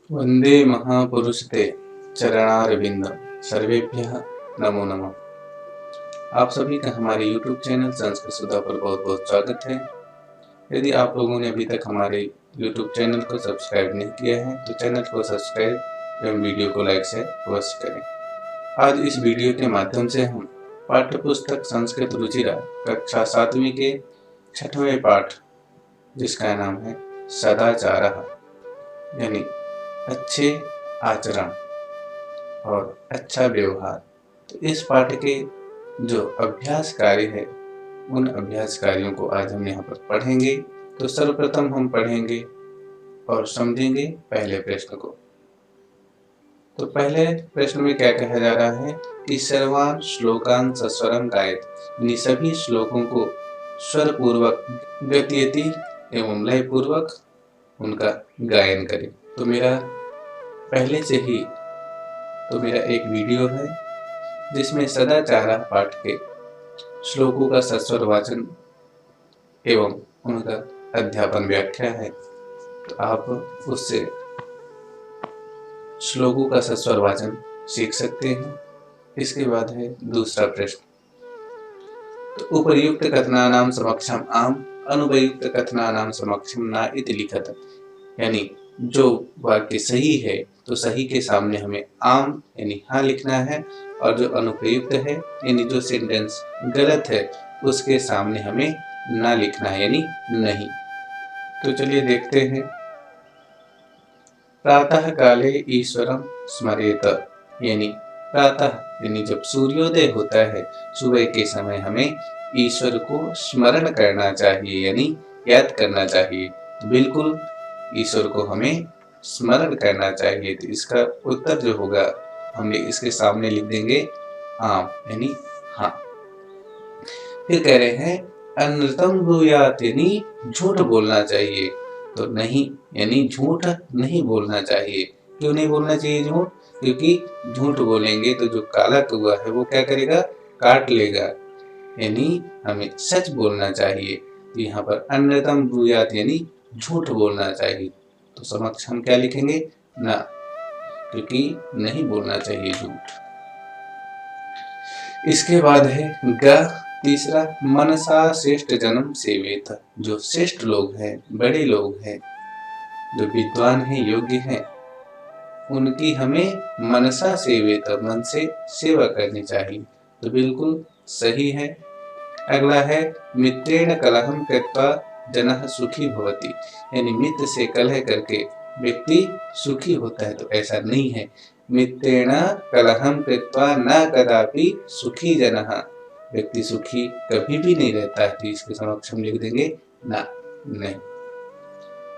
वंदे महापुरुषते चरणारविंदम सर्वेभ्यः नमो नमः। आप सभी का हमारे YouTube चैनल संस्कृत सुधा पर बहुत बहुत स्वागत है। यदि आप लोगों ने अभी तक हमारे YouTube चैनल को सब्सक्राइब नहीं किया है तो चैनल को सब्सक्राइब एवं वीडियो को लाइक से अवश्य करें। आज इस वीडियो के माध्यम से हम पाठ्य पुस्तक संस्कृत रुचिरा कक्षा 7वीं के 6वें पाठ, जिसका नाम है सदाचारः, यानी अच्छे आचरण और अच्छा व्यवहार, तो इस पाठ के जो अभ्यास कार्य है उन अभ्यास कार्यों को आज हम यहाँ पर पढ़ेंगे। तो सर्वप्रथम हम पढ़ेंगे और समझेंगे पहले प्रश्न को। तो पहले प्रश्न में क्या कहा जा रहा है कि सर्वान श्लोकान सस्वरम गायेत, यानी सभी श्लोकों को स्वर पूर्वक गत्यति एवं लय पूर्वक उनका गायन करें। तो मेरा पहले से ही मेरा एक वीडियो है जिसमें सदाचार पाठ के श्लोकों का सस्वर वाचन एवं उनका अध्यापन व्याख्या है। तो आप उससे श्लोकों का सस्वर वाचन सीख सकते हैं। इसके बाद है दूसरा प्रश्न। तो उपर्युक्त कथनानां समक्षम आम अनुपयुक्त कथनानां समक्षम न इति लिखत, यानी जो वाक्य सही है तो सही के सामने हमें आम यानी हाँ लिखना है, और जो अनुपयुक्त है यानी जो सेंटेंस गलत है उसके सामने हमें ना लिखना है यानी नहीं। तो चलिए देखते हैं। प्रातः काले ईश्वरम स्मरेत, यानी प्रातः यानी जब सूर्योदय होता है सुबह के समय हमें ईश्वर को स्मरण करना चाहिए यानी याद करना चाहिए। तो बिल्कुल ईश्वर को हमें स्मरण करना चाहिए। तो इसका उत्तर जो होगा हमने इसके सामने लिख देंगे आम यानी हाँ। फिर कह रहे हैं अनृतम ब्रूयात, यानी झूठ बोलना चाहिए। तो नहीं यानी झूठ नहीं बोलना चाहिए। क्यों नहीं बोलना चाहिए झूठ? क्योंकि झूठ बोलेंगे तो जो काला कौवा है वो क्या करेगा? काट लेगा। यानी हमें सच बोलना चाहिए। तो यहाँ पर अनृतम ब्रूयात यानी झूठ बोलना चाहिए। तो समक्ष हम क्या लिखेंगे? ना, क्योंकि नहीं बोलना चाहिए झूठ। इसके बाद है ग तीसरा, मनसा श्रेष्ठ जन्म सेवेत, जो श्रेष्ठ लोग हैं, बड़े लोग हैं, जो विद्वान हैं, योग्य हैं, उनकी हमें मनसा सेवेत मन से सेवा करनी चाहिए। तो बिल्कुल सही है। अगला है मित्रेण कलहम कृत्वा जनः सुखी भवति, यानी मित्र से कलह करके व्यक्ति सुखी होता है। तो ऐसा नहीं है। मित्रेण कलहम कृत्वा न कदापि सुखी जनः, व्यक्ति सुखी कभी भी नहीं रहता है। तो इसके समक्ष हम लिख देंगे ना, नहीं।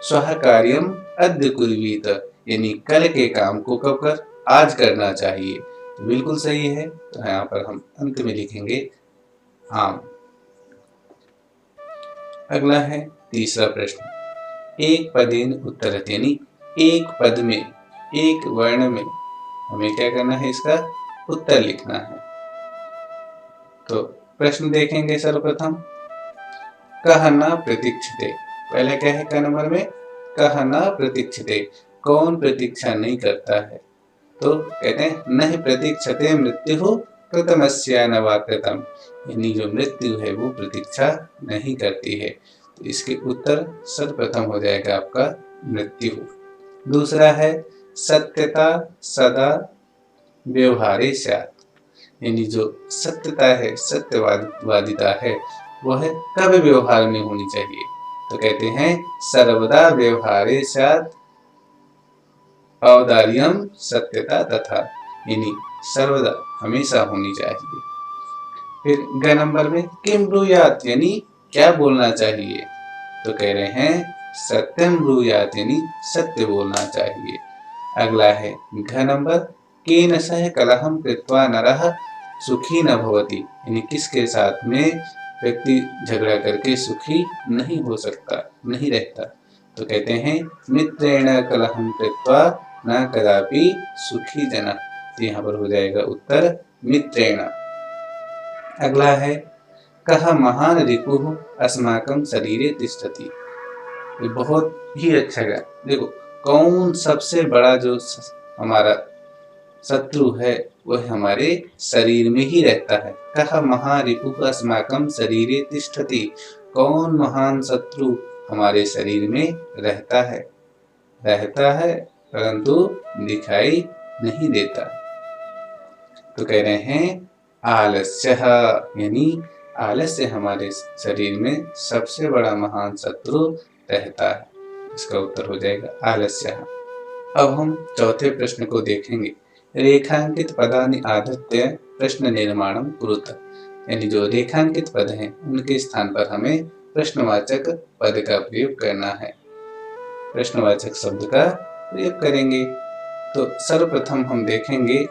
स्वः कार्यम अद्य कुर्वीत, यानी कल के काम को कब कर? आज करना चाहिए। तो बिल्कुल सही है। तो यहाँ पर हम अंत में लिखेंगे आम। अगला है तीसरा प्रश्न। एक पदेन उत्तरत, यानी एक पद में, एक वर्ण में हमें क्या करना है? इसका उत्तर लिखना है। तो प्रश्न देखेंगे सर्वप्रथम। कह न प्रतीक्षते, पहले क्या है क नंबर में? कह न प्रतीक्षते, कौन प्रतीक्षा नहीं करता है? तो कहते हैं नहीं प्रतीक्षते मृत्यु प्रथमस्य न वा कृतम, यानी जो मृत्यु है वो प्रतीक्षा नहीं करती है। तो इसके उत्तर सर्वप्रथम हो जाएगा आपका मृत्यु। दूसरा है सत्यता सदा व्यवहारे स्यात्, यानी जो सत्यता है, सत्यवादिता है, वह कब व्यवहार में होनी चाहिए? तो कहते हैं सर्वदा व्यवहारे स्यात् औदार्यम सत्यता तथा, यानी सर्वदा हमेशा होनी चाहिए। फिर ग नंबर में किम ब्रूयात, यानी क्या बोलना चाहिए? तो कह रहे हैं सत्यम ब्रूयात, यानी सत्य बोलना चाहिए। अगला है घ नंबर, केन सह कलहम कृत्वा नरः सुखी न भवति, यानी किसके साथ में व्यक्ति झगड़ा करके सुखी नहीं हो सकता, नहीं रहता? तो कहते हैं मित्रेण कलहम कृत्वा न कदापि सुखी जना। तो यहाँ पर हो जाएगा उत्तर मित्रेण। अगला है कह महान रिपुः अस्माकं शरीरे तिष्ठति, ये बहुत ही अच्छा है। देखो कौन सबसे बड़ा जो हमारा शत्रु है वह हमारे शरीर में ही रहता है। कह महारिपुः अस्माकं शरीरे तिष्ठति, कौन महान शत्रु हमारे शरीर में रहता है परंतु दिखाई नहीं देता। तो कह रहे हैं आलस्यः, यानी आलस्य हमारे शरीर में सबसे बड़ा महान शत्रु रहता है। इसका उत्तर हो जाएगा आलस्यः। अब हम चौथे प्रश्न को देखेंगे। रेखांकित पदानि आधत्य प्रश्न निर्माणम कुरुत, यानी जो रेखांकित पद हैं उनके स्थान पर हमें प्रश्नवाचक पद का प्रयोग करना है। प्रश्नवाचक शब्द का प्रयोग करेंगे। तो सर्वप्रथम हम देखेंगे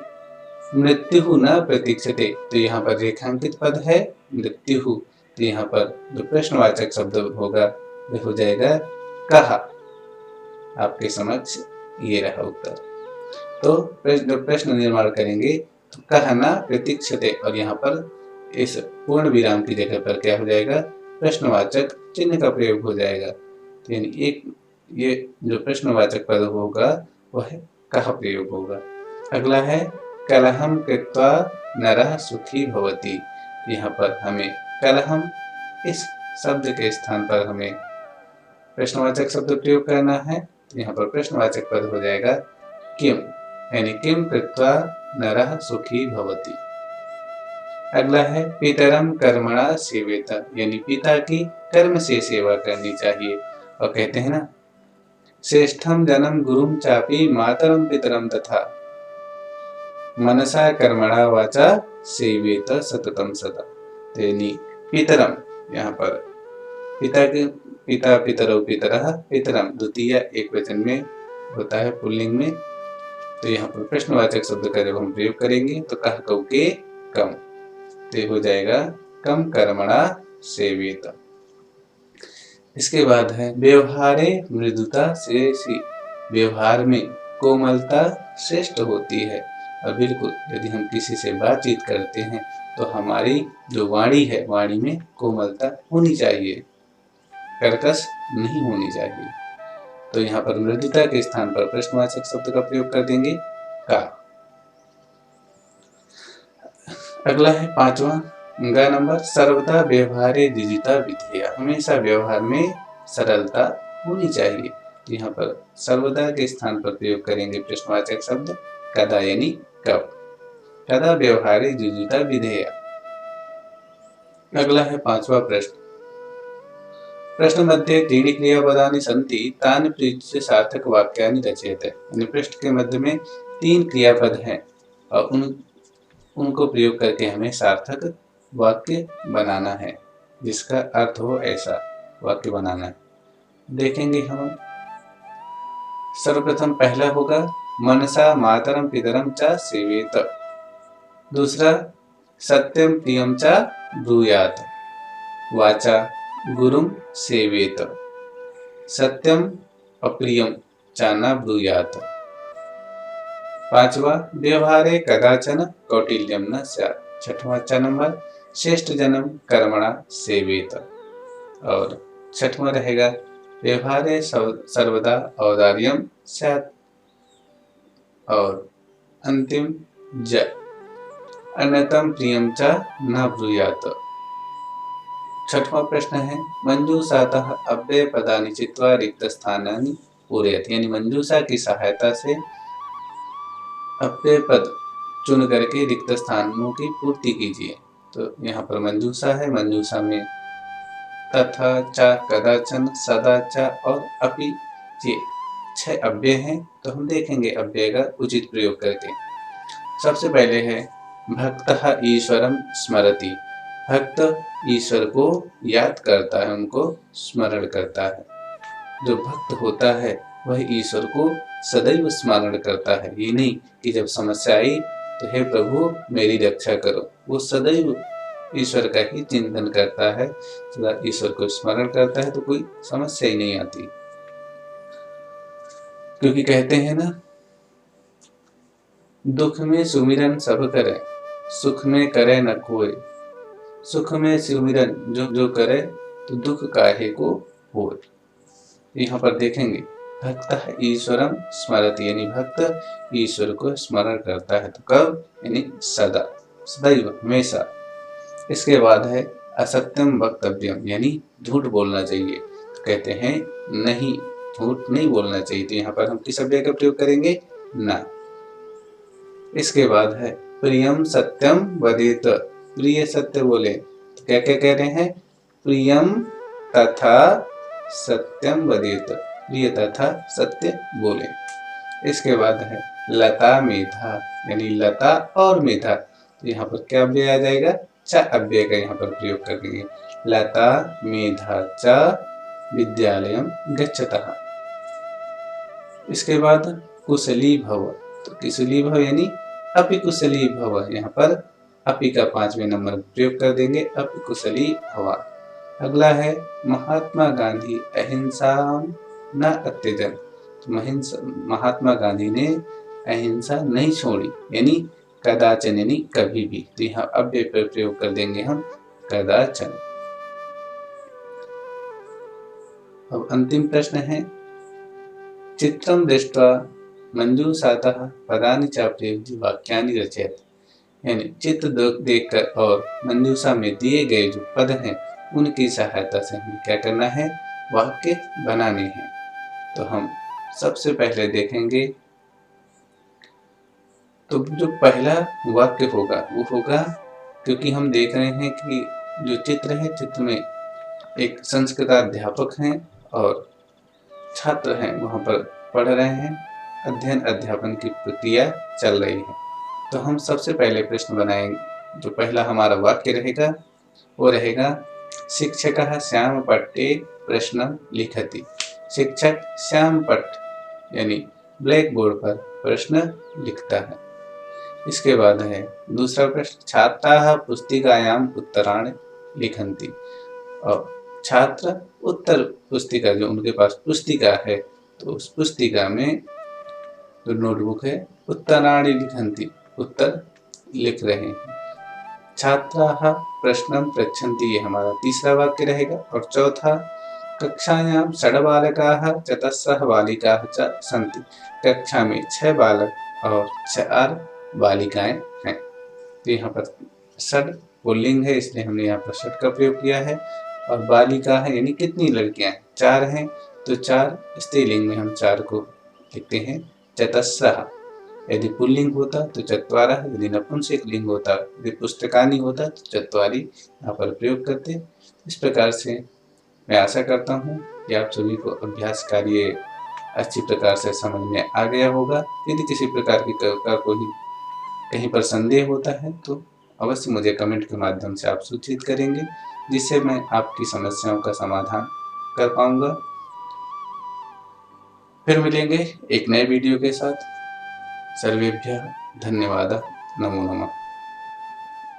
मृत्यु न प्रतीक्षते, तो यहाँ पर रेखांकित पद है मृत्यु, तो यहाँ पर जो प्रश्नवाचक शब्द होगा वह हो जाएगा कहा। आपके समक्ष ये रहा उत्तर। तो प्रश्न निर्माण करेंगे तो कह न प्रतीक्षते, और यहाँ पर इस पूर्ण विराम की जगह पर क्या हो जाएगा, प्रश्नवाचक चिन्ह का प्रयोग हो जाएगा। तो यानी एक ये जो प्रश्नवाचक पद होगा वह कह प्रयोग होगा। अगला है कलहम कृत्वा नरः सुखी भवति, यहाँ पर हमें कलहम इस शब्द के स्थान पर हमें प्रश्नवाचक शब्द प्रयोग करना है। तो यहाँ पर प्रश्नवाचक पद हो जाएगा किम, यानी किम कृत्वा नरः सुखी भवति। अगला है पितरम कर्मणा सेवेत, यानी पिता की कर्म से सेवा करनी चाहिए। और कहते हैं ना श्रेष्ठम जन्म गुरुम चापि मातरम पितरम तथा मनसा कर्मणा वाचा सेवेत सततम सदा। यानी पितरम, यहाँ पर पिता के पिता पितरौ पितरः पितरम द्वितीय एक वचन में होता है पुल्लिंग में। तो यहाँ पर प्रश्नवाचक शब्द का जब हम प्रयोग करेंगे तो कह कौ के कम, तो हो जाएगा कम कर्मणा सेवेत। इसके बाद है व्यवहारे मृदुता श्रेयसी, व्यवहार में कोमलता श्रेष्ठ होती है। और बिल्कुल यदि हम किसी से बातचीत करते हैं तो हमारी जो वाणी है वाणी में कोमलता होनी चाहिए, कर्कश नहीं होनी चाहिए। तो यहाँ पर मृदुता के स्थान पर प्रश्नवाचक शब्द का प्रयोग कर देंगे का। अगला है पांचवा ग नंबर सर्वदा व्यवहारे द्विजिता विधेया, हमेशा व्यवहार में सरलता होनी चाहिए। तो यहाँ पर सर्वदा के स्थान पर प्रयोग करेंगे प्रश्नवाचक शब्द कदा, यानी कब। कदा व्यवहारे द्विजिता विधेया। अगला है पांचवा प्रश्न। प्रश्न मध्ये त्रीणि क्रियापदानि सन्ति तानि प्रयुज्य सार्थक वाक्यानि रचयेत, यानी पृष्ठ के मध्य में 3 क्रियापद हैं और उनको प्रयोग करके हमें सार्थक वाक्य बनाना है, जिसका अर्थ हो ऐसा वाक्य बनाना है। देखेंगे हम। सर्वप्रथम पहला होगा मनसा मातरम पितरम च सेवेत, दूसरा सत्यम प्रियम च ब्रूयात, वाचा गुरुम सेवेत, सत्यम अप्रियम च न ब्रूयात, पांचवा व्यवहारे कदाचन कौटिल्यम न स्यात्, छठवां नंबर श्रेष्ठ जन्म कर्मणा सेवेत, और छठवां रहेगा व्यवहारे सर्वदा औदार्यम स्यात्, और अंतिम ज अन्यतम प्रियम च न ब्रूयात। छठवां प्रश्न है मंजूषातः अव्यय पदानि चित्वा रिक्त स्थानानि पूरयति, यानी मंजूषा की सहायता से अव्यय पद चुन करके रिक्त स्थानों की पूर्ति कीजिए। तो यहाँ पर मंजूषा है, मंजूषा में तथा च कदाचन सदा च और अपि ये 6 अव्यय हैं। तो हम देखेंगे अव्यय का उचित प्रयोग करके। सबसे पहले है भक्तः ईश्वरम स्मरति, भक्त ईश्वर को याद करता है, उनको स्मरण करता है। जो भक्त होता है वह ईश्वर को सदैव स्मरण करता है। ये नहीं कि जब समस्या आई तो हे प्रभु मेरी रक्षा करो, वो सदैव ईश्वर का ही चिंतन करता है, सदा ईश्वर को स्मरण करता है, तो कोई समस्या ही नहीं आती। क्योंकि कहते हैं ना दुख में सुमिरन सब करे, सुख में करे न कोई, सुख में सुमिरन जो करे तो दुख काहे को होए। यहाँ पर देखेंगे भक्त ईश्वरम स्मरति, यानी भक्त ईश्वर को स्मरण करता है। तो कब, यानी सदा, सदैव, हमेशा। इसके बाद है असत्यम वक्तव्यम, यानी झूठ बोलना चाहिए। तो कहते हैं नहीं, झूठ नहीं बोलना चाहिए। तो यहाँ पर हम किस अव्यय का प्रयोग करेंगे, ना। इसके बाद है प्रियम सत्यम वदेत, प्रिय सत्य बोले। तो क्या क्या कह रहे हैं, प्रियम तथा सत्यम वदेत, प्रिय तथा सत्य बोले। इसके बाद है लता मेधा, यानी लता और मेधा। तो यहाँ पर क्या अव्यय आ जाएगा, च अव्यय का यहाँ पर प्रयोग कर देंगे। लता मेधा च विद्यालयम गच्छतः। इसके बाद कुशली भव, तो कुशली भव यानी अपि कुशली भव, यहाँ पर अपि का 5वें नंबर प्रयोग कर देंगे, अपि कुशली भव। अगला है महात्मा गांधी अहिंसा न अत्यजन, तो महात्मा गांधी ने अहिंसा नहीं छोड़ी, यानी कदाचन, यानी कभी भी। तो यहाँ अव्यय पर प्रयोग कर देंगे हम कदाचन। अब अंतिम प्रश्न है चित्रम दृष्ट्वा मंजूषातः पदानि चाप्येति वाक्यानि रचयत, यानी चित्र देखकर और मंजूषा में दिए गए जो पद हैं उनकी सहायता से हमें क्या करना है, वाक्य बनाने हैं। तो हम सबसे पहले देखेंगे, तो जो पहला वाक्य होगा वो होगा, क्योंकि हम देख रहे हैं कि जो चित्र है, चित्र में एक संस्कृत अध्यापक हैं और छात्र हैं, वहाँ पर पढ़ रहे हैं, अध्ययन अध्यापन की प्रक्रिया चल रही है। तो हम सबसे पहले प्रश्न बनाएंगे। जो पहला हमारा वाक्य रहेगा वो रहेगा शिक्षकः श्याम पट्टे प्रश्न लिखति, शिक्षक श्याम पट्ट यानी ब्लैक बोर्ड पर प्रश्न लिखता है। इसके बाद है दूसरा प्रश्न छात्राः पुस्तिकायाम उत्तराणि लिखन्ति, और छात्र उत्तर पुस्तिका, जो उनके पास पुस्तिका है, तो उस पुस्तिका में जो नोटबुक है उत्तराणि लिखन्ति, उत्तर लिख रहे हैं। छात्राः प्रश्नं पृच्छन्ति, ये हमारा तीसरा वाक्य रहेगा। और चौथा कक्षायां 6 बालकाः चतस्रः बालिकाः च सन्ति, कक्षा में 6 बालक और 4 बालिकाएं हैं। तो यहाँ पर षड पुल्लिंग है, इसलिए हमने यहाँ पर षड का प्रयोग किया है। और बालिका है यानी कितनी लड़कियां हैं, 4 हैं, तो 4 स्त्रीलिंग में हम 4 को लिखते हैं चतस्रः। यदि पुल्लिंग होता तो चत्वारः, यदि नपुंसक लिंग होता, यदि पुस्तकानि होता तो चत्वारि यहाँ पर प्रयोग करते। इस प्रकार से मैं आशा करता हूँ कि आप सभी को अभ्यास कार्य अच्छी प्रकार से समझ में आ गया होगा। यदि किसी प्रकार की कोई कहीं पर संदेह होता है तो अवश्य मुझे कमेंट के माध्यम से आप सूचित करेंगे, जिससे मैं आपकी समस्याओं का समाधान कर पाऊंगा। फिर मिलेंगे एक नए वीडियो के साथ। सर्वेभ्यः धन्यवादः, नमो नमः।